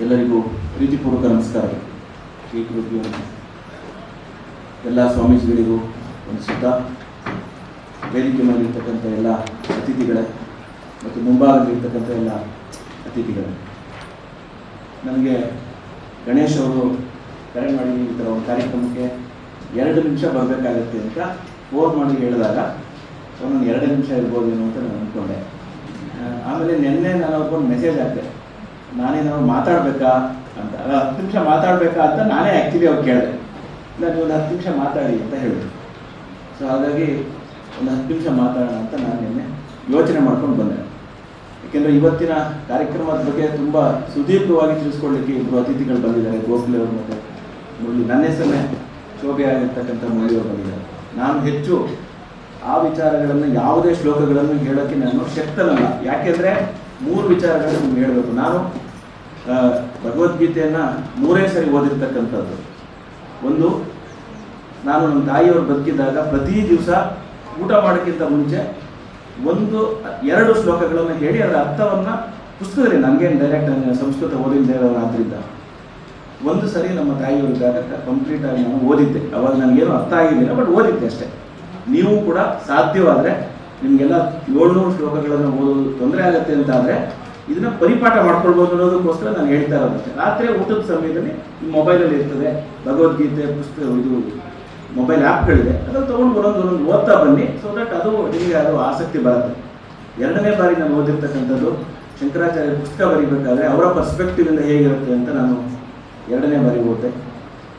ಎಲ್ಲರಿಗೂ ಪ್ರೀತಿಪೂರ್ವಕ ನಮಸ್ಕಾರಗಳು. ಶ್ರೀ ಗುರುಭ್ಯೋ ಎಲ್ಲ ಸ್ವಾಮೀಜಿಗಳಿಗೂ ವಂದಿಸುತ್ತಾ, ವೇದಿಕೆ ಮೇಲಿರ್ತಕ್ಕಂಥ ಎಲ್ಲ ಅತಿಥಿಗಳೇ ಮತ್ತು ಮುಂಭಾಗದಲ್ಲಿರ್ತಕ್ಕಂಥ ಎಲ್ಲ ಅತಿಥಿಗಳೇ, ನನಗೆ ಗಣೇಶ್ ಅವರು ಕರೆ ಮಾಡಿ ಈ ಥರ ಒಂದು ಕಾರ್ಯಕ್ರಮಕ್ಕೆ 2 ನಿಮಿಷ ಬರಬೇಕಾಗತ್ತೆ ಅಂತ ಫೋನ್ ಮಾಡಿ ಹೇಳಿದಾಗ ನಾನು 2 ನಿಮಿಷ ಇರ್ಬೋದೇನೋ ಅಂತ ನಾನು ಅಂದ್ಕೊಂಡೆ. ಆಮೇಲೆ ನಿನ್ನೆ ನಾನು ಅವ್ರಿಗೊಂದು ಮೆಸೇಜ್ ಹಾಕಿದೆ, ನಾನೇನಾದ್ರು ಮಾತಾಡಬೇಕಾ ಅಂತ. 10 ನಿಮಿಷ ಮಾತಾಡಬೇಕಾ ಅಂತ ನಾನೇ ಆ್ಯಕ್ಚುಲಿ ಅವ್ರು ಕೇಳಿದೆ. ಇಲ್ಲ, ನೀವು ಒಂದು 10 ನಿಮಿಷ ಮಾತಾಡಿ ಅಂತ ಹೇಳಿದ್ರು. ಸೊ ಹಾಗಾಗಿ ಒಂದು 10 ನಿಮಿಷ ಮಾತಾಡೋಣ ಅಂತ ನಾನು ನಿನ್ನೆ ಯೋಚನೆ ಮಾಡ್ಕೊಂಡು ಬಂದೆ. ಏಕೆಂದರೆ ಇವತ್ತಿನ ಕಾರ್ಯಕ್ರಮದ ಬಗ್ಗೆ ತುಂಬ ಸುದೀರ್ಘವಾಗಿ ತಿಳಿಸ್ಕೊಳ್ಳಿಕ್ಕೆ 2 ಅತಿಥಿಗಳು ಬಂದಿದ್ದಾರೆ, ಗೋಖಲೆ ಅವರು ಮತ್ತು ಮುರಳಿ. ನನ್ನ ಹೆಸರನ್ನೇ ಶೋಭೆ ಆಗಿರ್ತಕ್ಕಂಥ ಮುರಳಿಯವರು ಬಂದಿದ್ದಾರೆ. ನಾನು ಹೆಚ್ಚು ಆ ವಿಚಾರಗಳನ್ನು, ಯಾವುದೇ ಶ್ಲೋಕಗಳನ್ನು ಹೇಳೋಕ್ಕೆ ನಾನು ಶಕ್ತನಲ್ಲ. ಯಾಕೆಂದರೆ 3 ವಿಚಾರಗಳನ್ನು ನಿಮ್ಗೆ ಹೇಳಬೇಕು. ನಾನು ಭಗವದ್ಗೀತೆಯನ್ನು 3 ಸರಿ ಓದಿರ್ತಕ್ಕಂಥದ್ದು. ಒಂದು, ನಾನು ನಮ್ಮ ತಾಯಿಯವರು ಬದುಕಿದ್ದಾಗ ಪ್ರತಿ ದಿವಸ ಊಟ ಮಾಡೋಕ್ಕಿಂತ ಮುಂಚೆ 1-2 ಶ್ಲೋಕಗಳನ್ನು ಹೇಳಿ ಅದರ ಅರ್ಥವನ್ನು ಪುಸ್ತಕದಲ್ಲಿ, ನನಗೇನು ಡೈರೆಕ್ಟ್ ನಾನು ಸಂಸ್ಕೃತ ಓದಿಲ್ಲದೆ ಇರೋದ್ರಿಂದ ಒಂದು ಸರಿ ನಮ್ಮ ತಾಯಿಯವರಿದ್ದಾಗ ಕಂಪ್ಲೀಟಾಗಿ ನಾನು ಓದಿದ್ದೆ. ಅವಾಗ ನನಗೇನು ಅರ್ಥ ಆಗಿರಲಿಲ್ಲ, ಬಟ್ ಓದಿದ್ದೆ ಅಷ್ಟೇ. ನೀವು ಕೂಡ ಸಾಧ್ಯವಾದರೆ ನಿಮಗೆಲ್ಲ 700 ಶ್ಲೋಕಗಳನ್ನು ಓದೋದು ತೊಂದರೆ ಆಗುತ್ತೆ ಅಂತ ಆದರೆ ಇದನ್ನು ಪರಿಪಾಠ ಮಾಡ್ಕೊಳ್ಬೋದು ಅನ್ನೋದಕ್ಕೋಸ್ಕರ ನಾನು ಹೇಳ್ತಾ ಇರೋದಷ್ಟೇ. ರಾತ್ರಿ ಊಟದ ಸಮಯದಲ್ಲಿ ಈ ಮೊಬೈಲಲ್ಲಿ ಇರ್ತದೆ ಭಗವದ್ಗೀತೆ ಪುಸ್ತಕ, ಇದು ಮೊಬೈಲ್ ಆ್ಯಪ್ಗಳಿದೆ, ಅದನ್ನು ತೊಗೊಂಡು ಒಂದೊಂದು ಓದ್ತಾ ಬನ್ನಿ. ಸೊ ದಟ್ ಅದು ನಿಮಗೆ ಅದು ಆಸಕ್ತಿ ಬರುತ್ತೆ. 2ನೇ ಬಾರಿ ನಾನು ಓದಿರ್ತಕ್ಕಂಥದ್ದು ಶಂಕರಾಚಾರ್ಯ ಪುಸ್ತಕ ಬರೀಬೇಕಾದ್ರೆ ಅವರ ಪರ್ಸ್ಪೆಕ್ಟಿವಿಂದ ಹೇಗಿರುತ್ತೆ ಅಂತ ನಾನು 2ನೇ ಬಾರಿ ಓದಿದೆ.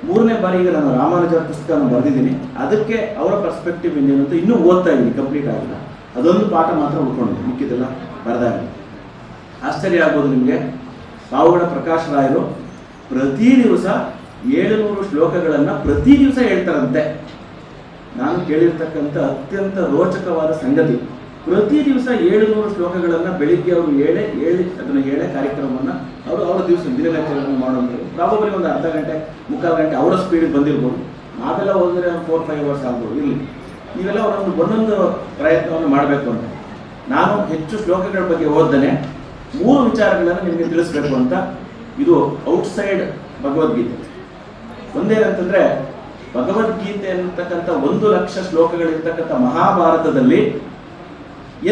3ನೇ ಬಾರಿಗೆ ನಾನು ರಾಮಾನುಜರ ಪುಸ್ತಕವನ್ನು ಬರೆದಿದ್ದೀನಿ, ಅದಕ್ಕೆ ಅವರ ಪರ್ಸ್ಪೆಕ್ಟಿವ್ ಇನ್ನೇನಂತ ಇನ್ನೂ ಓದ್ತಾ ಇದ್ದೀನಿ, ಕಂಪ್ಲೀಟ್ ಆಗಿಲ್ಲ. ಅದೊಂದು ಪಾಠ ಮಾತ್ರ ಉಳ್ಕೊಂಡಿದೆ, ಮಿಕ್ಕಿದೆಲ್ಲ ಬರೆದಾಗಿದೆ. ಆಶ್ಚರ್ಯ ಆಗ್ಬೋದು ನಿಮಗೆ, ಪಾವಗಡ ಪ್ರಕಾಶ್ ರಾಯರು ಪ್ರತಿ ದಿವಸ 700 ಶ್ಲೋಕಗಳನ್ನು ಪ್ರತಿ ದಿವಸ ಹೇಳ್ತಾರಂತೆ. ನಾನು ಕೇಳಿರ್ತಕ್ಕಂಥ ಅತ್ಯಂತ ರೋಚಕವಾದ ಸಂಗತಿ, ಪ್ರತಿ ದಿವಸ 700 ಶ್ಲೋಕಗಳನ್ನು ಬೆಳಿಗ್ಗೆ ಅವರು ಅದನ್ನು ಹೇಳೇ ಕಾರ್ಯಕ್ರಮವನ್ನು ಅವರ ದಿನಚರಿಯನ್ನು ಮಾಡೋದು. ಪ್ರಾಬಬಲಿ ಒಂದು ಅರ್ಧ ಗಂಟೆ, ಮುಕ್ಕಾಲು ಗಂಟೆ ಅವರ ಸ್ಪೀಡಿಗೆ ಬಂದಿರ್ಬೋದು. ನಾವೆಲ್ಲ ಹೋದರೆ 4-5 ಅವರ್ಸ್ ಆಗ್ಬೋದು. ಇರಲಿ, ನೀವೆಲ್ಲ ಒಂದೊಂದು ಪ್ರಯತ್ನವನ್ನು ಮಾಡಬೇಕು ಅಂತ. ನಾನು ಹೆಚ್ಚು ಶ್ಲೋಕಗಳ ಬಗ್ಗೆ ಓದ್ದನೆ 3 ವಿಚಾರಗಳನ್ನು ನಿಮಗೆ ತಿಳಿಸ್ಬೇಕು ಅಂತ. ಇದು ಔಟ್ಸೈಡ್ ಭಗವದ್ಗೀತೆ. ಒಂದೇನಂತಂದರೆ, ಭಗವದ್ಗೀತೆ ಅಂತಕ್ಕಂಥ 1 ಲಕ್ಷ ಶ್ಲೋಕಗಳಿರ್ತಕ್ಕಂಥ ಮಹಾಭಾರತದಲ್ಲಿ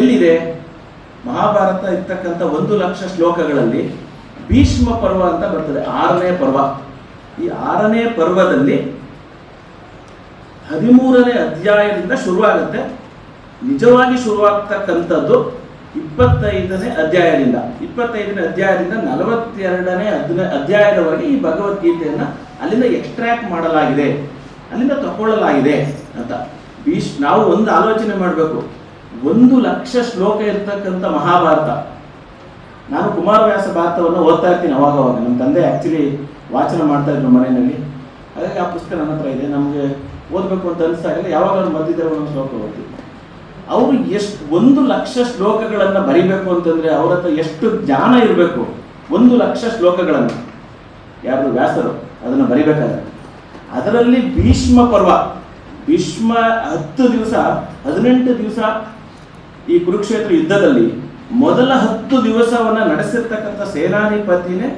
ಎಲ್ಲಿದೆ? ಮಹಾಭಾರತ ಇರ್ತಕ್ಕಂಥ 1 ಲಕ್ಷ ಶ್ಲೋಕಗಳಲ್ಲಿ ಭೀಷ್ಮ ಪರ್ವ ಅಂತ ಬರ್ತದೆ, 6ನೇ ಪರ್ವ. ಈ 6ನೇ ಪರ್ವದಲ್ಲಿ 13ನೇ ಅಧ್ಯಾಯದಿಂದ ಶುರುವಾಗುತ್ತೆ. ನಿಜವಾಗಿ ಶುರುವಾಗ್ತಕ್ಕಂಥದ್ದು 25ನೇ ಅಧ್ಯಾಯದಿಂದ. 25ನೇ ಅಧ್ಯಾಯದಿಂದ 42ನೇ ಅಧ್ಯಾಯದವರೆಗೆ ಈ ಭಗವದ್ಗೀತೆಯನ್ನು ಅಲ್ಲಿಂದ ಎಕ್ಸ್ಟ್ರಾಕ್ಟ್ ಮಾಡಲಾಗಿದೆ, ಅಲ್ಲಿಂದ ತಗೊಳ್ಳಲಾಗಿದೆ ಅಂತ. ನಾವು ಒಂದು ಆಲೋಚನೆ ಮಾಡಬೇಕು, 1 ಲಕ್ಷ ಶ್ಲೋಕ ಇರ್ತಕ್ಕಂಥ ಮಹಾಭಾರತ. ನಾನು ಕುಮಾರವ್ಯಾಸ ಭಾರತವನ್ನು ಓದ್ತಾ ಇರ್ತೀನಿ ಅವಾಗವಾಗ. ನಮ್ಮ ತಂದೆ ಆ್ಯಕ್ಚುಲಿ ವಾಚನ ಮಾಡ್ತಾ ಇದ್ರು ಮನೆಯಲ್ಲಿ, ಹಾಗಾಗಿ ಆ ಪುಸ್ತಕ ನನ್ನ ಹತ್ರ ಇದೆ. ನಮಗೆ ಓದಬೇಕು ಅಂತ ಅನಿಸ್ತಾಗಲ್ಲ, ಯಾವಾಗ ಮಧ್ಯದಲ್ಲಿ ಒಂದು ಶ್ಲೋಕ ಓದ್ತೀವಿ. ಅವರು ಎಷ್ಟು 1 ಲಕ್ಷ ಶ್ಲೋಕಗಳನ್ನು ಬರಿಬೇಕು ಅಂತಂದರೆ ಅವ್ರ ಹತ್ರ ಎಷ್ಟು ಜ್ಞಾನ ಇರಬೇಕು. 1 ಲಕ್ಷ ಶ್ಲೋಕಗಳನ್ನು ಯಾರು ವ್ಯಾಸರು ಅದನ್ನು ಬರಿಬೇಕಾದ್ರೆ, ಅದರಲ್ಲಿ ಭೀಷ್ಮ ಪರ್ವ, ಭೀಷ್ಮ 10 ದಿವಸ 18 ದಿವಸ ಈ ಕುರುಕ್ಷೇತ್ರ ಯುದ್ಧದಲ್ಲಿ ಮೊದಲ 10 ದಿವಸವನ್ನು ನಡೆಸಿರ್ತಕ್ಕಂಥ ಸೇನಾಧಿಪತಿನೇ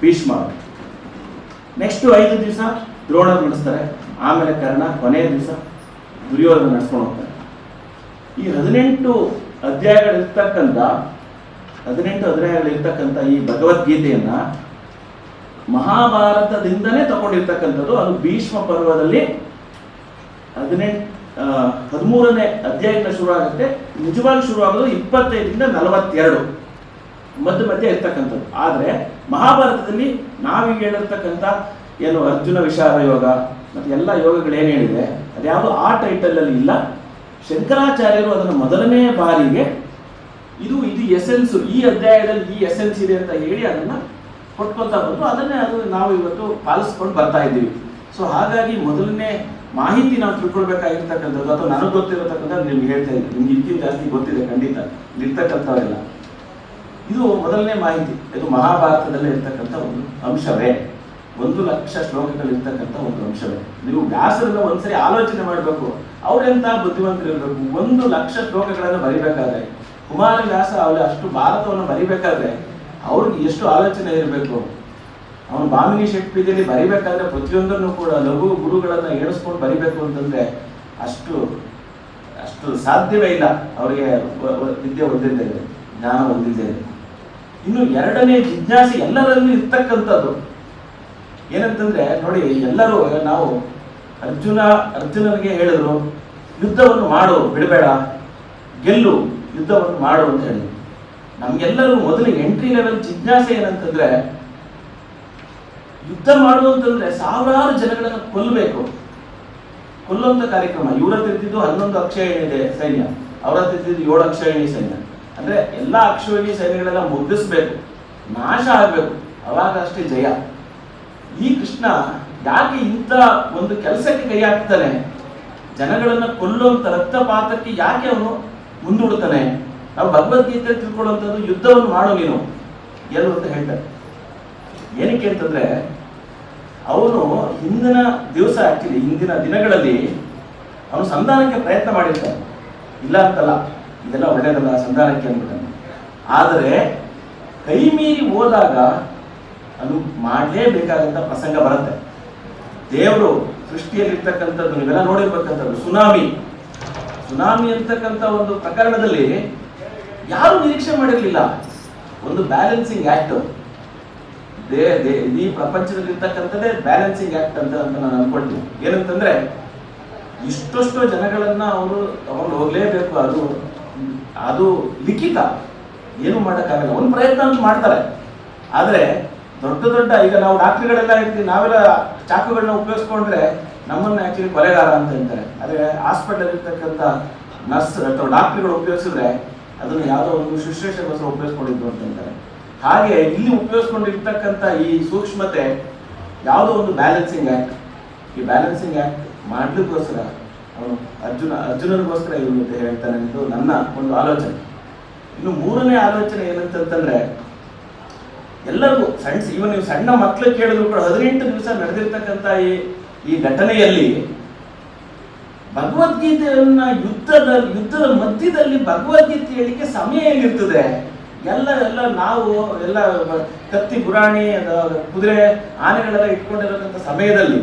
ಭೀಷ್ಮ. ನೆಕ್ಸ್ಟ್ 5 ದಿವಸ ದ್ರೋಣರು ನಡೆಸ್ತಾರೆ, ಆಮೇಲೆ ಕರ್ಣ, ಕೊನೆಯ ದಿವಸ ದುರ್ಯೋಧನ ನಡೆಸ್ಕೊಂಡು ಹೋಗ್ತಾರೆ. ಈ 18 ಅಧ್ಯಾಯಗಳಿರ್ತಕ್ಕಂಥ ಈ ಭಗವದ್ಗೀತೆಯನ್ನು ಮಹಾಭಾರತದಿಂದನೇ ತಗೊಂಡಿರ್ತಕ್ಕಂಥದ್ದು. ಅದು ಭೀಷ್ಮ ಪರ್ವದಲ್ಲಿ 13ನೇ ಅಧ್ಯಾಯದಿಂದ ಶುರುವಾಗುತ್ತೆ. ನಿಜವಾಗಿ ಶುರುವಾಗೋದು 25ರಿಂದ 42 ಮಧ್ಯೆ ಇರ್ತಕ್ಕಂಥದ್ದು. ಆದರೆ ಮಹಾಭಾರತದಲ್ಲಿ ನಾವೀಗ ಹೇಳಿರ್ತಕ್ಕಂಥ ಏನು ಅರ್ಜುನ ವಿಷಾದ ಯೋಗ ಮತ್ತು ಎಲ್ಲ ಯೋಗಗಳೇನು ಹೇಳಿದೆ ಅದ್ಯಾವುದು ಆ ಟೈಟಲಲ್ಲಿ ಇಲ್ಲ. ಶಂಕರಾಚಾರ್ಯರು ಅದನ್ನು ಮೊದಲನೇ ಬಾರಿಗೆ ಇದು ಎಸೆನ್ಸು, ಈ ಅಧ್ಯಾಯದಲ್ಲಿ ಈ ಎಸೆನ್ಸ್ ಇದೆ ಅಂತ ಹೇಳಿ ಅದನ್ನು ಕೊಟ್ಕೊತಾ ಬಂದು ಅದನ್ನೇ ನಾವು ಇವತ್ತು ಪಾಲಿಸ್ಕೊಂಡು ಬರ್ತಾ ಇದ್ದೀವಿ. ಸೊ ಹಾಗಾಗಿ ಮೊದಲನೇ ಮಾಹಿತಿ ನಾವು ತಿಳ್ಕೊಳ್ಬೇಕಾಗಿರ್ತಕ್ಕಂಥದ್ದು, ಅಥವಾ ನನಗೆ ಗೊತ್ತಿರತಕ್ಕಂಥದ್ದು ನಿಮ್ಗೆ ಹೇಳ್ತಾ ಇದ್ದೀನಿ. ನಿಮ್ಗೆ ಇದಕ್ಕಿಂತ ಜಾಸ್ತಿ ಗೊತ್ತಿದೆ ಖಂಡಿತ ಇರ್ತಕ್ಕಂಥವೆಲ್ಲ. ಇದು ಮೊದಲನೇ ಮಾಹಿತಿ. ಇದು ಮಹಾಭಾರತದಲ್ಲೇ ಇರ್ತಕ್ಕಂಥ ಒಂದು ಅಂಶವೇ, 1 ಲಕ್ಷ ಶ್ಲೋಕಗಳಿರ್ತಕ್ಕಂಥ ಒಂದು ಅಂಶವೇ. ನೀವು ವ್ಯಾಸರನ್ನ ಒಂದ್ಸರಿ ಆಲೋಚನೆ ಮಾಡಬೇಕು, ಅವರೆಂತ ಬುದ್ಧಿವಂತರಿರಬೇಕು. 1 ಲಕ್ಷ ಶ್ಲೋಕಗಳನ್ನು ಬರಿಬೇಕಾದ್ರೆ, ಕುಮಾರವ್ಯಾಸ ಅವಳು ಅಷ್ಟು ಭಾರತವನ್ನು ಬರಿಬೇಕಾದ್ರೆ ಅವ್ರಿಗೆ ಎಷ್ಟು ಆಲೋಚನೆ ಇರಬೇಕು. ಅವನು ಭಾಮಿನಿ ಷಟ್ಪದಿಯಲ್ಲಿ ಬರಿಬೇಕಾದ್ರೆ ಪ್ರತಿಯೊಂದನ್ನು ಕೂಡ ಲಘು ಗುರುಗಳನ್ನು ಎಣಿಸ್ಕೊಂಡು ಬರಿಬೇಕು ಅಂತಂದ್ರೆ ಅಷ್ಟು ಅಷ್ಟು ಸಾಧ್ಯವೇ ಇಲ್ಲ ಅವರಿಗೆ ವಿದ್ಯೆ ಹೊಂದಿದ್ದೇವೆ, ಜ್ಞಾನ ಹೊಂದಿದ್ದೇವೆ. ಇನ್ನು ಎರಡನೇ ಜಿಜ್ಞಾಸೆ ಎಲ್ಲರಲ್ಲೂ ಇರ್ತಕ್ಕಂಥದ್ದು ಏನಂತಂದ್ರೆ ನೋಡಿ, ಎಲ್ಲರೂ ನಾವು ಅರ್ಜುನನಿಗೆ ಹೇಳಿದ್ರು ಯುದ್ಧವನ್ನು ಮಾಡು, ಬಿಡಬೇಡ, ಗೆಲ್ಲು, ಯುದ್ಧವನ್ನು ಮಾಡು ಅಂತ ಹೇಳಿ. ನಮ್ಗೆಲ್ಲರೂ ಮೊದಲು ಎಂಟ್ರಿ ಲೆವೆಲ್ ಜಿಜ್ಞಾಸೆ ಏನಂತಂದ್ರೆ ಯುದ್ಧ ಮಾಡುವಂತಂದ್ರೆ ಸಾವಿರಾರು ಜನಗಳನ್ನು ಕೊಲ್ಲುವಂತ ಕಾರ್ಯಕ್ರಮ. ಇವರ ತಿರ್ತಿದ್ದು 11 ಅಕ್ಷಯಣಿ ಸೈನ್ಯ, ಅವರ ತಿರ್ತಿದ್ದು 7 ಅಕ್ಷಯಣಿ ಸೈನ್ಯ. ಅಂದ್ರೆ ಎಲ್ಲಾ ಅಕ್ಷಯಣಿ ಸೈನ್ಯಗಳೆಲ್ಲ ಮುಗಿಸ್ಬೇಕು, ನಾಶ ಆಗ್ಬೇಕು, ಅವಾಗ ಅಷ್ಟೇ ಜಯ. ಈ ಕೃಷ್ಣ ಯಾಕೆ ಇಂಥ ಒಂದು ಕೆಲಸಕ್ಕೆ ಕೈ ಹಾಕ್ತಾನೆ? ಜನಗಳನ್ನ ಕೊಲ್ಲುವಂತ ರಕ್ತಪಾತಕ್ಕೆ ಯಾಕೆ ಅವನು ಮುಂದೂಡ್ತಾನೆ? ನಾವು ಭಗವದ್ಗೀತೆ ತಿಳ್ಕೊಳ್ಳುವಂಥದ್ದು ಯುದ್ಧವನ್ನು ಮಾಡು ನೀನು ಗೆಲ್ಲು ಅಂತ ಹೇಳ್ತಾರೆ. ಏನಕ್ಕೆ ಅಂತಂದ್ರೆ ಅವನು ಹಿಂದಿನ ದಿನಗಳಲ್ಲಿ ಅವನು ಸಂಧಾನಕ್ಕೆ ಪ್ರಯತ್ನ ಮಾಡಿರ್ತಾನೆ, ಇಲ್ಲ ಅಂತಲ್ಲ, ಇದೆಲ್ಲ ಒಳ್ಳೇದಲ್ಲ ಸಂಧಾನಕ್ಕೆ ಅಂದ್ಬಿಟ್ಟಾನೆ. ಆದರೆ ಕೈ ಮೀರಿ ಹೋದಾಗ ಅದು ಮಾಡಲೇಬೇಕಾದಂಥ ಪ್ರಸಂಗ ಬರುತ್ತೆ. ದೇವರು ಸೃಷ್ಟಿಯಲ್ಲಿರ್ತಕ್ಕಂಥದ್ದು ನೀವೆಲ್ಲ ನೋಡಿರ್ಬೇಕಂಥದ್ದು ಸುನಾಮಿ ಅಂತಕ್ಕಂಥ ಒಂದು ಪ್ರಕರಣದಲ್ಲಿ ಯಾರು ನಿರೀಕ್ಷೆ ಮಾಡಿರಲಿಲ್ಲ. ಒಂದು ಬ್ಯಾಲೆನ್ಸಿಂಗ್ ಆಕ್ಟ್, ಈ ಪ್ರಪಂಚದಲ್ಲಿರ್ತಕ್ಕಂಥದ್ದೇ ಬ್ಯಾಲೆನ್ಸಿಂಗ್ ಆಕ್ಟ್ ಅಂತ ನಾನು ಅನ್ಕೊಳ್ತೀನಿ. ಏನಂತಂದ್ರೆ ಇಷ್ಟೊಷ್ಟು ಜನಗಳನ್ನ ಅವರು ತಗೊಂಡು ಹೋಗ್ಲೇಬೇಕು, ಅದು ಲಿಖಿತ, ಏನು ಮಾಡೋಕ್ಕಾಗಲ್ಲ. ಒಂದು ಪ್ರಯತ್ನ ಅಂತ ಮಾಡ್ತಾರೆ. ಆದ್ರೆ ದೊಡ್ಡ ಈಗ ನಾವು ಡಾಕ್ಟರ್ಗಳೆಲ್ಲ ಇರ್ತೀವಿ, ನಾವೆಲ್ಲ ಚಾಕುಗಳನ್ನ ಉಪಯೋಗಿಸ್ಕೊಂಡ್ರೆ ನಮ್ಮನ್ನ ಆಕ್ಚುಲಿ ಕೊಲೆಗಾರ ಅಂತ ಹೇಳ್ತಾರೆ. ಆದ್ರೆ ಹಾಸ್ಪಿಟಲ್ ಇರ್ತಕ್ಕಂಥ ನರ್ಸ್ ಅಥವಾ ಡಾಕ್ಟರ್ಗಳು ಉಪಯೋಗಿಸಿದ್ರೆ ಅದನ್ನು ಯಾವುದೋ ಒಂದು ಶುಶ್ರೂಷೆಗೋಸ್ಕರ ಉಪಯೋಗಿಸ್ಕೊಂಡಿದ್ರು ಅಂತ ಹೇಳ್ತಾರೆ. ಹಾಗೆ ಇಲ್ಲಿ ಉಪಯೋಗಿಸ್ಕೊಂಡಿರ್ತಕ್ಕಂಥ ಈ ಸೂಕ್ಷ್ಮತೆ ಯಾವುದೋ ಒಂದು ಬ್ಯಾಲೆನ್ಸಿಂಗ್ ಆಕ್ಟ್. ಈ ಬ್ಯಾಲೆನ್ಸಿಂಗ್ ಆಕ್ಟ್ ಮಾಡ್ಲಿಕ್ಕೋಸ್ಕರ ಅವನು ಅರ್ಜುನನಿಗೋಸ್ಕರ ಇವನು ಹೇಳ್ತಾನೆ ಎಂದು ನನ್ನ ಒಂದು ಆಲೋಚನೆ. ಇನ್ನು ಮೂರನೇ ಆಲೋಚನೆ ಏನಂತಂದ್ರೆ ಎಲ್ಲರಿಗೂ ನೀವು ಸಣ್ಣ ಮಕ್ಕಳು ಕೇಳಿದ್ರು ಕೂಡ 18 ದಿವಸ ನಡೆದಿರ್ತಕ್ಕಂಥ ಈ ಘಟನೆಯಲ್ಲಿ ಭಗವದ್ಗೀತೆಯನ್ನ ಯುದ್ಧದ ಮಧ್ಯದಲ್ಲಿ ಭಗವದ್ಗೀತೆ ಹೇಳಿಕೆ ಸಮಯ ಏನಿರ್ತದೆ? ಎಲ್ಲ ನಾವು ಎಲ್ಲ ಕತ್ತಿ ಗುರಾಣಿ ಕುದುರೆ ಆನೆಗಳೆಲ್ಲ ಇಟ್ಕೊಂಡಿರತಕ್ಕಂಥ ಸಮಯದಲ್ಲಿ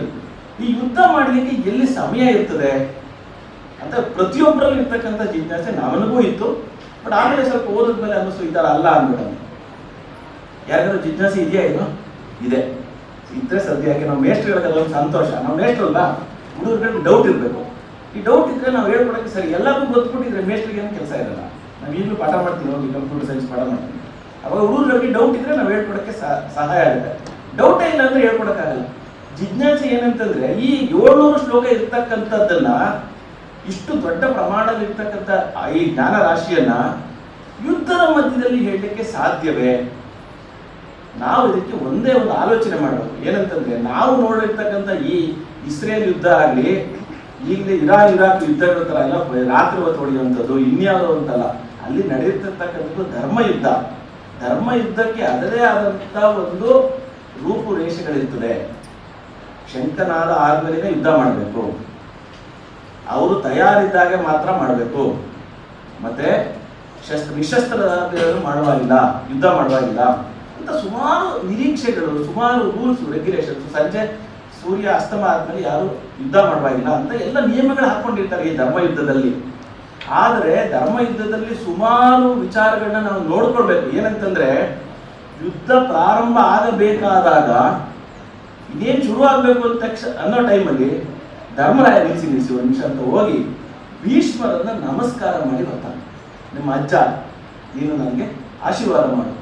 ಈ ಯುದ್ಧ ಮಾಡಲಿಕ್ಕೆ ಎಲ್ಲಿ ಸಮಯ ಇರ್ತದೆ ಅಂತ ಪ್ರತಿಯೊಬ್ಬರಲ್ಲಿ ಇರ್ತಕ್ಕಂಥ ಜಿಜ್ಞಾಸೆ ನನಗೂ ಇತ್ತು. ಬಟ್ ಆಮೇಲೆ ಸ್ವಲ್ಪ ಓದಿದ್ಮೇಲೆ ಅನ್ನಿಸ್ತು ಈ ಥರ ಅಲ್ಲ ಅಂದ್ಬಿಟ್ಟು. ಯಾರಿಗಾದ್ರೂ ಜಿಜ್ಞಾಸೆ ಇದೆಯಾ? ಇದೆ ಇದ್ರೆ ಸದ್ಯಕ್ಕೆ ನಾವು ಮೇಷ್ಟ್ರಿಗಳಿಗೆಲ್ಲ ಒಂದು ಸಂತೋಷ. ನಾವು ಮೇಷ್ಟ್ರಲ್ಲ, ಹುಡುಗರಿಗೆ ಡೌಟ್ ಇರಬೇಕು. ಈ ಡೌಟ್ ಇದ್ರೆ ನಾವು ಹೇಳ್ಕೊಡಕ್ಕೆ ಸರಿ, ಎಲ್ಲರಿಗೂ ಗೊತ್ತುಬಿಟ್ಟಿದ್ರೆ ಮೇಷ್ಟ್ರಿಗೆ ಏನು ಕೆಲಸ ಇರಲ್ಲ. ನಾವು ಈಗಲೂ ಪಾಠ ಮಾಡ್ತೀವಿ, ಹೋಗಿ ಕಂಪ್ಯೂಟರ್ ಸೈನ್ಸ್ ಪಾಠ ಮಾಡ್ತೀವಿ. ಅವಾಗ ಹುಡುಗರಿಗೆ ಡೌಟ್ ಇದ್ರೆ ನಾವು ಹೇಳ್ಕೊಡಕ್ಕೆ ಸಹಾಯ ಆಗುತ್ತೆ. ಡೌಟೇ ಇಲ್ಲ ಅಂದ್ರೆ ಹೇಳ್ಕೊಡಕ್ಕಾಗಲ್ಲ. ಜಿಜ್ಞಾಸೆ ಏನಂತಂದ್ರೆ ಈ 700 ಶ್ಲೋಕ ಇರ್ತಕ್ಕಂಥದ್ದನ್ನ, ಇಷ್ಟು ದೊಡ್ಡ ಪ್ರಮಾಣದಲ್ಲಿ ಇರ್ತಕ್ಕಂಥ ಈ ಜ್ಞಾನ ರಾಶಿಯನ್ನ ಯುದ್ಧದ ಮಧ್ಯದಲ್ಲಿ ಹೇಳಲಿಕ್ಕೆ ಸಾಧ್ಯವೇ? ನಾವು ಇದಕ್ಕೆ ಒಂದೇ ಒಂದು ಆಲೋಚನೆ ಮಾಡಬೇಕು. ಏನಂತಂದ್ರೆ ನಾವು ನೋಡಿರ್ತಕ್ಕಂಥ ಈ ಇಸ್ರೇಲ್ ಯುದ್ಧ ಆಗಲಿ, ಈಗಲೇ ಇರಾಕ್ ಯುದ್ಧಗಳ ತರ ಎಲ್ಲ ರಾತ್ರಿ ಹೊತ್ತು ಹೊಡೆಯುವಂಥದ್ದು ಇನ್ಯಾವುದೋ ಅಂತಲ್ಲ. ಅಲ್ಲಿ ನಡೆಯುತ್ತಿರ್ತಕ್ಕಂಥದ್ದು ಧರ್ಮ ಯುದ್ಧಕ್ಕೆ ಅದರದೇ ಆದಂಥ ಒಂದು ರೂಪುರೇಷೆಗಳಿರ್ತದೆ. ಶಂಕನಾದ ಆದ್ಮೇಲೆ ಯುದ್ಧ ಮಾಡಬೇಕು, ಅವರು ತಯಾರಿದ್ದಾಗೆ ಮಾತ್ರ ಮಾಡಬೇಕು, ಮತ್ತೆ ನಿಶಸ್ತ್ರಧಾರಿಗಳು ಮಾಡುವಾಗಿಲ್ಲ, ಯುದ್ಧ ಮಾಡುವಾಗಿಲ್ಲ ಅಂತ ಸುಮಾರು ನಿರೀಕ್ಷೆಗಳು, ಸುಮಾರು ರೂಲ್ಸ್ ರೆಗ್ಯುಲೇಷನ್ಸ್. ಸಂಜೆ ಸೂರ್ಯ ಅಸ್ತಮ ಆದ್ಮೇಲೆ ಯಾರು ಯುದ್ಧ ಮಾಡುವಾಗಿಲ್ಲ ಅಂತ ಎಲ್ಲ ನಿಯಮಗಳು ಹಾಕೊಂಡಿರ್ತಾರೆ ಈ ಧರ್ಮ ಯುದ್ಧದಲ್ಲಿ. ಆದರೆ ಧರ್ಮ ಯುದ್ಧದಲ್ಲಿ ಸುಮಾರು ವಿಚಾರಗಳನ್ನ ನಾವು ನೋಡ್ಕೊಳ್ಬೇಕು. ಏನಂತಂದ್ರೆ ಯುದ್ಧ ಪ್ರಾರಂಭ ಆಗಬೇಕಾದಾಗ ಇನ್ನೇನು ಶುರು ಆಗ್ಬೇಕು ಅಂತ ಅನ್ನೋ ಟೈಮಲ್ಲಿ ಧರ್ಮರಾಯ ನಿಲ್ಲಿಸಿ ಒಂದು ನಿಮಿಷ ಅಂತ ಹೋಗಿ ಭೀಷ್ಮರನ್ನ ನಮಸ್ಕಾರ ಮಾಡಿ ಬರ್ತಾನೆ. ನಿಮ್ಮ ಅಜ್ಜ, ನೀನು ನನಗೆ ಆಶೀರ್ವಾದ ಮಾಡು.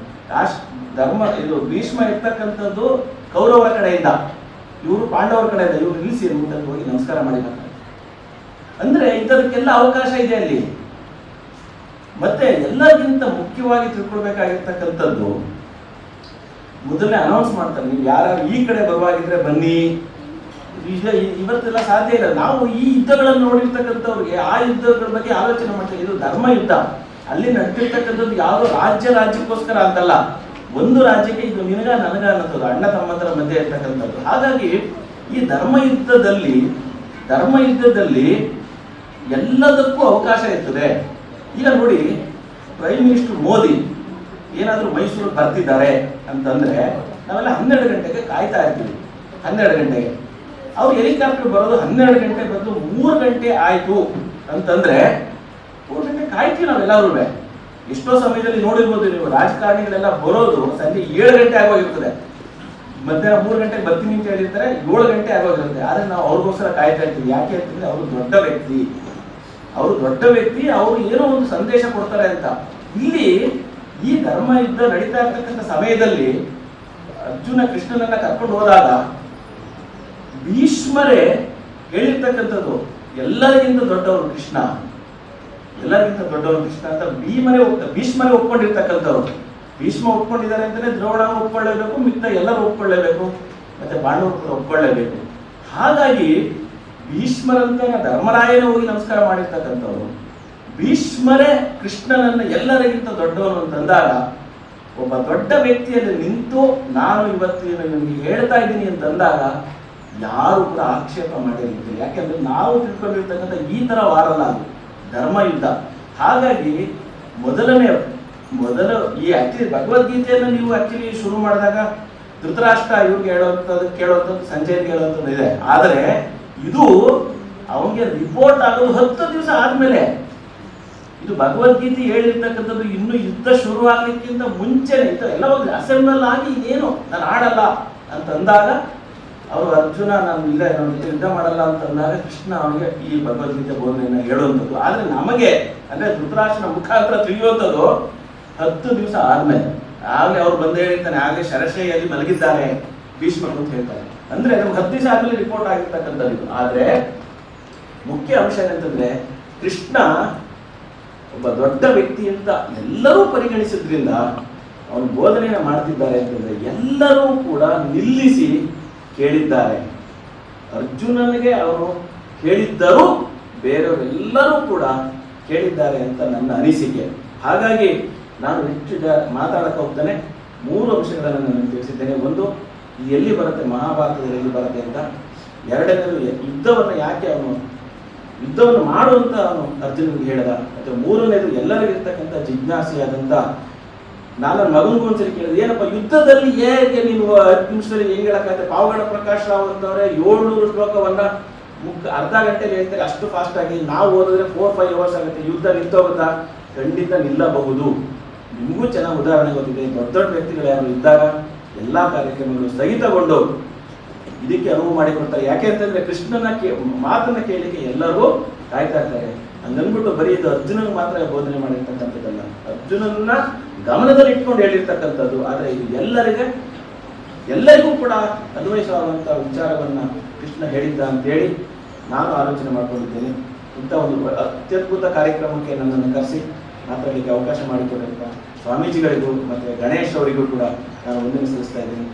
ಇದು ಭೀಷ್ಮ ಇರ್ತಕ್ಕಂಥದ್ದು ಕೌರವರ ಕಡೆಯಿಂದ, ಇವರು ಪಾಂಡವರ ಕಡೆಯಿಂದ, ಇವರು ನಿಲ್ಲಿಸಿ ಅಂತ ಹೋಗಿ ನಮಸ್ಕಾರ ಮಾಡಿ ಬರ್ತಾರೆ. ಅಂದ್ರೆ ಇಂಥದಕ್ಕೆಲ್ಲ ಅವಕಾಶ ಇದೆ ಅಲ್ಲಿ. ಮತ್ತೆ ಎಲ್ಲರಿಗಿಂತ ಮುಖ್ಯವಾಗಿ ತಿಳ್ಕೊಳ್ಬೇಕಾಗಿರ್ತಕ್ಕಂಥದ್ದು, ಮೊದಲನೇ ಅನೌನ್ಸ್ ಮಾಡ್ತಾರೆ, ನೀವು ಯಾರು ಈ ಕಡೆ ಬರುವಾಗಿದ್ರೆ ಬನ್ನಿ. ಇವತ್ತೆಲ್ಲ ಸಾಧ್ಯ ಇಲ್ಲ. ನಾವು ಈ ಯುದ್ಧಗಳನ್ನು ನೋಡಿರ್ತಕ್ಕಂಥವ್ರಿಗೆ ಆ ಯುದ್ಧಗಳ ಬಗ್ಗೆ ಆಲೋಚನೆ ಮಾಡ್ತೀವಿ. ಇದು ಧರ್ಮ ಯುದ್ಧ, ಅಲ್ಲಿ ನಡೆದಿರ್ತಕ್ಕಂಥದ್ದು ಯಾವುದೋ ರಾಜ್ಯಕ್ಕೋಸ್ಕರ ಅಂತಲ್ಲ, ಒಂದು ರಾಜ್ಯಕ್ಕೆ ಇದು ನಿನಗ ನನಗ ಅನ್ನೋದು, ಅಣ್ಣ ತಮ್ಮಂತರ ಮಧ್ಯೆ ಇರ್ತಕ್ಕಂಥದ್ದು. ಹಾಗಾಗಿ ಈ ಧರ್ಮ ಯುದ್ಧದಲ್ಲಿ ಎಲ್ಲದಕ್ಕೂ ಅವಕಾಶ ಇರ್ತದೆ. ಈಗ ನೋಡಿ, ಪ್ರೈಮ್ ಮಿನಿಸ್ಟರ್ ಮೋದಿ ಏನಾದರೂ ಮೈಸೂರು ಬರ್ತಿದ್ದಾರೆ ಅಂತಂದ್ರೆ ನಾವೆಲ್ಲ 12 ಗಂಟೆಗೆ ಕಾಯ್ತಾ ಇರ್ತೀವಿ. 12 ಗಂಟೆಗೆ ಅವ್ರು ಹೆಲಿಕಾಪ್ಟರ್ ಬರೋದು 12 ಗಂಟೆ ಬದಲು 3 ಗಂಟೆ ಆಯ್ತು ಅಂತಂದ್ರೆ 3 ಗಂಟೆ ಕಾಯ್ತೀವಿ ನಾವೆಲ್ಲರೂ. ಎಷ್ಟೋ ಸಮಯದಲ್ಲಿ ನೋಡಿರ್ಬೋದು ನೀವು, ರಾಜಕಾರಣಿಗಳೆಲ್ಲ ಬರೋದು ಸಂಜೆ 7 ಗಂಟೆ ಆಗೋಗಿರ್ತದೆ. ಮಧ್ಯಾಹ್ನ 3 ಗಂಟೆಗೆ ಬರ್ತೀನಿ ಅಂತ ಹೇಳಿರ್ತಾರೆ, 7 ಗಂಟೆ ಆಗೋಗಿರುತ್ತೆ. ಆದ್ರೆ ನಾವು ಅವ್ರಿಗೋಸ್ಕರ ಕಾಯ್ತಾ ಇರ್ತೀವಿ. ಯಾಕೆ ಅಂತಂದ್ರೆ ಅವರು ದೊಡ್ಡ ವ್ಯಕ್ತಿ, ಅವರು ಏನೋ ಒಂದು ಸಂದೇಶ ಕೊಡ್ತಾರೆ ಅಂತ. ಇಲ್ಲಿ ಈ ಧರ್ಮ ಯುದ್ಧ ನಡೀತಾ ಇರ್ತಕ್ಕಂಥ ಸಮಯದಲ್ಲಿ ಅರ್ಜುನ ಕೃಷ್ಣನನ್ನ ಕರ್ಕೊಂಡು ಹೋದಾಗ ಭೀಷ್ಮರೇ ಹೇಳಿರ್ತಕ್ಕಂಥದ್ದು ಎಲ್ಲರಿಗಿಂತ ದೊಡ್ಡವರು ಕೃಷ್ಣ, ಎಲ್ಲರಿಗಿಂತ ದೊಡ್ಡವರು ಕೃಷ್ಣ ಅಂತ ಭೀಷ್ಮರೇ ಒಪ್ಕೊಂಡಿರ್ತಕ್ಕಂಥವ್ರು. ಭೀಷ್ಮ ಒಪ್ಕೊಂಡಿದ್ದಾರೆ ಅಂತಂದ್ರೆ ದ್ರೋಣ ಒಪ್ಕೊಳ್ಳೇಬೇಕು, ಮಿಕ್ಕ ಎಲ್ಲರೂ ಒಪ್ಕೊಳ್ಳೇಬೇಕು, ಮತ್ತೆ ಪಾಂಡವರು ಕೂಡ ಒಪ್ಕೊಳ್ಳೇಬೇಕು. ಹಾಗಾಗಿ ಭೀಷ್ಮರಂತ ಧರ್ಮರಾಯನ ಹೋಗಿ ನಮಸ್ಕಾರ ಮಾಡಿರ್ತಕ್ಕಂಥವ್ರು, ಭೀಷ್ಮರೇ ಕೃಷ್ಣನನ್ನ ಎಲ್ಲರಿಗಿಂತ ದೊಡ್ಡವನು ಅಂತಂದಾಗ ಒಬ್ಬ ದೊಡ್ಡ ವ್ಯಕ್ತಿಯಲ್ಲಿ ನಿಂತು ನಾನು ಇವತ್ತು ನಿಮಗೆ ಹೇಳ್ತಾ ಇದ್ದೀನಿ ಅಂತಂದಾಗ ಯಾರು ಕೂಡ ಆಕ್ಷೇಪ ಮಾಡಿರ್ತೀರಿ. ಯಾಕೆಂದ್ರೆ ನಾವು ತಿಳ್ಕೊಂಡಿರ್ತಕ್ಕಂಥ ಈ ತರ ವಾರಲ್ಲ ಅದು ಧರ್ಮ ಯುದ್ಧ. ಹಾಗಾಗಿ ಮೊದಲು ಈ ಆಕ್ಚುಲಿ ಭಗವದ್ಗೀತೆಯನ್ನು ನೀವು ಆಕ್ಚುಲಿ ಶುರು ಮಾಡಿದಾಗ ಧೃತರಾಷ್ಟ್ರ ಇವ್ರಿಗೆ ಕೇಳುವಂಥದ್ದು ಸಂಜಯನಿಗೆ ಹೇಳುವಂಥದ್ದು ಇದೆ. ಆದರೆ ಇದು ಅವನಿಗೆ ರಿಪೋರ್ಟ್ ಆಗೋದು 10 ದಿವಸ ಆದ್ಮೇಲೆ. ಇದು ಭಗವದ್ಗೀತೆ ಹೇಳಿರ್ತಕ್ಕಂಥದ್ದು ಇನ್ನು ಯುದ್ಧ ಶುರು ಆಗ್ಲಿಕ್ಕಿಂತ ಮುಂಚೆನೆ ಎಲ್ಲ ಹೋಗಿ ಅಸೆಂಬಲ್ ಆಗಿ ಏನು ನಾನು ಆಡಲ್ಲ ಅಂತಂದಾಗ ಅವರು ಅರ್ಜುನ ನಾನು ಯುದ್ಧ ಮಾಡಲ್ಲ ಅಂತಂದಾಗ ಕೃಷ್ಣ ಅವನಿಗೆ ಈ ಭಗವದ್ಗೀತೆ ಬೋಧನೆಯನ್ನು ಹೇಳುವಂಥದ್ದು. ಆದ್ರೆ ನಮಗೆ ಅಂದ್ರೆ ಧೃತರಾಷ್ಟ್ರನ ಮುಖಾಂತರ ತಿಳಿಯುವಂಥದ್ದು 10 ದಿವಸ ಆದ್ಮೇಲೆ. ಆಗ್ಲೇ ಅವ್ರು ಬಂದು ಹೇಳಿರ್ತಾನೆ, ಆಗ್ಲೇ ಶರಶೈಯಲ್ಲಿ ಮಲಗಿದ್ದಾರೆ ಭೀಷ್ಮರು ಅಂತ ಹೇಳ್ತಾರೆ. ಅಂದ್ರೆ ನಮ್ಗೆ 10 ದಿವಸ ಆದ್ಮೇಲೆ ರಿಪೋರ್ಟ್ ಆಗಿರ್ತಕ್ಕಂಥದ್ದು. ಆದ್ರೆ ಮುಖ್ಯ ಅಂಶ ಏನಂತಂದ್ರೆ ಕೃಷ್ಣ ಒಬ್ಬ ದೊಡ್ಡ ವ್ಯಕ್ತಿ ಅಂತ ಎಲ್ಲರೂ ಪರಿಗಣಿಸಿದ್ರಿಂದ ಅವನು ಬೋಧನೆಯನ್ನು ಮಾಡ್ತಿದ್ದಾರೆ ಅಂತಂದ್ರೆ ಎಲ್ಲರೂ ಕೂಡ ನಿಲ್ಲಿಸಿ ಕೇಳಿದ್ದಾರೆ. ಅರ್ಜುನನಿಗೆ ಅವರು ಹೇಳಿದ್ದರೂ ಬೇರೆಯವರೆಲ್ಲರೂ ಕೂಡ ಕೇಳಿದ್ದಾರೆ ಅಂತ ನನ್ನ ಅನಿಸಿಕೆ. ಹಾಗಾಗಿ ನಾನು ಹೆಚ್ಚು ಮಾತಾಡಕ್ಕೆ ಹೋಗ್ತಾನೆ 3 ಅಂಶಗಳನ್ನು ನಾನು ತಿಳಿಸಿದ್ದೇನೆ. ಒಂದು, ಎಲ್ಲಿ ಬರುತ್ತೆ ಮಹಾಭಾರತದಲ್ಲಿ ಎಲ್ಲಿ ಬರುತ್ತೆ ಅಂತ. ಎರಡನೇದು, ಯುದ್ಧವನ್ನು ಮಾಡುವಂತ ಅವನು ಅರ್ಜುನಿಗೆ ಹೇಳಿದ. ಅಥವಾ ಮೂರನೇದು, ಎಲ್ಲರಿಗಿರ್ತಕ್ಕಂಥ ಜಿಜ್ಞಾಸೆಯಾದಂಥ ನಾನು ನನ್ನ ಮಗನಿಗೂ ಒಂದ್ಸರಿ ಕೇಳಿದೆ, ಏನಪ್ಪ ಯುದ್ಧದಲ್ಲಿ ಹೇಗೆ ನೀವು 10 ನಿಮಿಷದಲ್ಲಿ ಹೆಂಗೆ ಹೇಳಕ್ಕಾಗುತ್ತೆ? ಪಾವಗಡ ಪ್ರಕಾಶ್ ರಾವ್ ಅಂತವ್ರೆ 700 ಶ್ಲೋಕವನ್ನ ಅರ್ಧ ಗಂಟೆಯಲ್ಲಿ ಹೇಳ್ತಾರೆ, ಅಷ್ಟು ಫಾಸ್ಟ್ ಆಗಿ. ನಾವು ಓದಿದ್ರೆ 4-5 ಅವರ್ಸ್ ಆಗುತ್ತೆ. ಯುದ್ಧ ನಿಂತೋಗುತ್ತಾ? ಖಂಡಿತ ನಿಲ್ಲಬಹುದು. ನಿಮಗೂ ಚೆನ್ನಾಗಿ ಉದಾಹರಣೆ ಗೊತ್ತಿದೆ. ದೊಡ್ಡ ವ್ಯಕ್ತಿಗಳು ಯಾರು ಇದ್ದಾಗ ಎಲ್ಲಾ ಕಾರ್ಯಕ್ರಮಗಳು ಸ್ಥಗಿತಗೊಂಡು ಇದಕ್ಕೆ ಅನುವು ಮಾಡಿಕೊಡ್ತಾರೆ. ಯಾಕೆ ಅಂತಂದ್ರೆ ಕೃಷ್ಣನ ಮಾತನ್ನ ಕೇಳಲಿಕ್ಕೆ ಎಲ್ಲರೂ ಕಾಯ್ತಾ ಇರ್ತಾರೆ. ಹಂಗನ್ಬಿಟ್ಟು ಬರೀ ಇದು ಅರ್ಜುನನ್ ಮಾತ್ರ ಬೋಧನೆ ಮಾಡಿರ್ತಕ್ಕಂಥದ್ದಲ್ಲ, ಅರ್ಜುನನ್ನ ಗಮನದಲ್ಲಿ ಇಟ್ಕೊಂಡು ಹೇಳಿರ್ತಕ್ಕಂಥದ್ದು. ಆದ್ರೆ ಇದು ಎಲ್ಲರಿಗೂ ಕೂಡ ಅನ್ವಯಿಸುವಂತ ವಿಚಾರವನ್ನ ಕೃಷ್ಣ ಹೇಳಿದ್ದ ಅಂತೇಳಿ ನಾನು ಆಲೋಚನೆ ಮಾಡ್ಕೊಂಡಿದ್ದೇನೆ. ಇಂಥ ಒಂದು ಅತ್ಯದ್ಭುತ ಕಾರ್ಯಕ್ರಮಕ್ಕೆ ನನ್ನನ್ನು ಕರೆಸಿ ಮಾತಾಡಲಿಕ್ಕೆ ಅವಕಾಶ ಮಾಡಿಕೊಟ್ಟಿದ್ದ ಸ್ವಾಮೀಜಿಗಳಿಗೂ ಮತ್ತೆ ಗಣೇಶ್ ಅವರಿಗೂ ಕೂಡ ನಾನು ವಂದನೆ ಸಲ್ಲಿಸ್ತಾ ಇದ್ದೀನಿ.